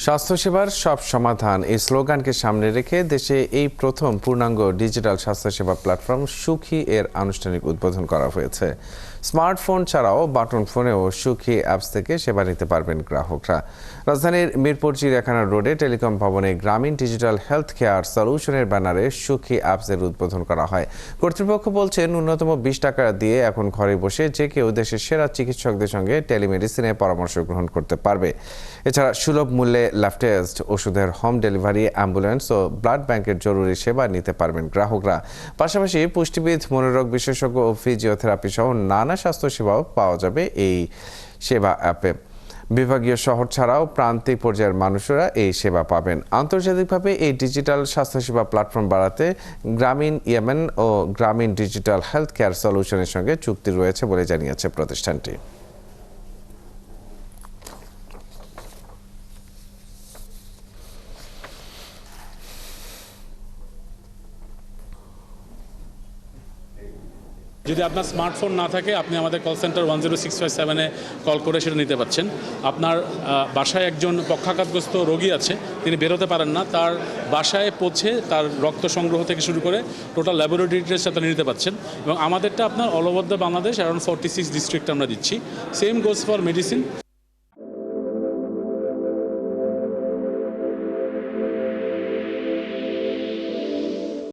স্বাস্থ্যসেবার সব সমাধান এই স্লোগানকে সামনে রেখে দেশে এই প্রথম পূর্ণাঙ্গ ডিজিটাল স্বাস্থ্যসেবা প্ল্যাটফর্ম সুখী এর আনুষ্ঠানিক উদ্বোধন করা হয়েছে। স্মার্টফোন ছাড়াও বাটন ফোনেও সুখী অ্যাপস থেকে সেবা নিতে পারবেন গ্রাহকরা। রাজধানীর মিরপুর চিড়িয়াখানা রোডে টেলিকম ভবনে গ্রামীণ ডিজিটাল হেলথ কেয়ার সলিউশনের ব্যানারে সুখী অ্যাপসের উদ্বোধন করা হয়। কর্তৃপক্ষ বলছে ন্যূনতম 20 টাকা দিয়ে এখন ঘরে বসে যে কেউ দেশের সেরা চিকিৎসকদের সঙ্গে টেলিমেডিসিনে পরামর্শ গ্রহণ করতে পারবে। এছাড়া সুলভ মূল্যে ল্যাব টেস্ট, ওষুধের হোম ডেলিভারি, অ্যাম্বুলেন্স ও ব্লাড ব্যাংকের জরুরি সেবা নিতে পারবেন গ্রাহকরা। পাশাপাশি পুষ্টিবিদ, মনোরোগ বিশেষজ্ঞ ও ফিজিওথেরাপি সহ নানা স্বাস্থ্যসেবাও পাওয়া যাবে এই সেবা অ্যাপে। বিভাগীয় শহর ছাড়াও প্রান্তিক পর্যায়ের মানুষেরা এই সেবা পাবেন। আন্তর্জাতিকভাবে এই ডিজিটাল স্বাস্থ্যসেবা প্ল্যাটফর্ম বাড়াতে গ্রামীণ ইয়েমেন ও গ্রামীণ ডিজিটাল হেলথ কেয়ার সলিউশনের সঙ্গে চুক্তি রয়েছে বলে জানিয়েছে প্রতিষ্ঠানটি। যদি আপনার স্মার্টফোন না থাকে আপনি আমাদের কল সেন্টার 10657-এ কল করে সেটা নিতে পারছেন। আপনার বাসায় একজন পক্ষাঘাতগ্রস্ত রোগী আছে, তিনি বেরোতে পারেন না, তার বাসায় পৌঁছে তার রক্ত সংগ্রহ থেকে শুরু করে টোটাল ল্যাবরেটরি টেস্ট আপনি নিতে পারছেন। এবং আমাদেরটা আপনার all over the Bangladesh around 46 district আমরা দিচ্ছি। Same goes for medicine.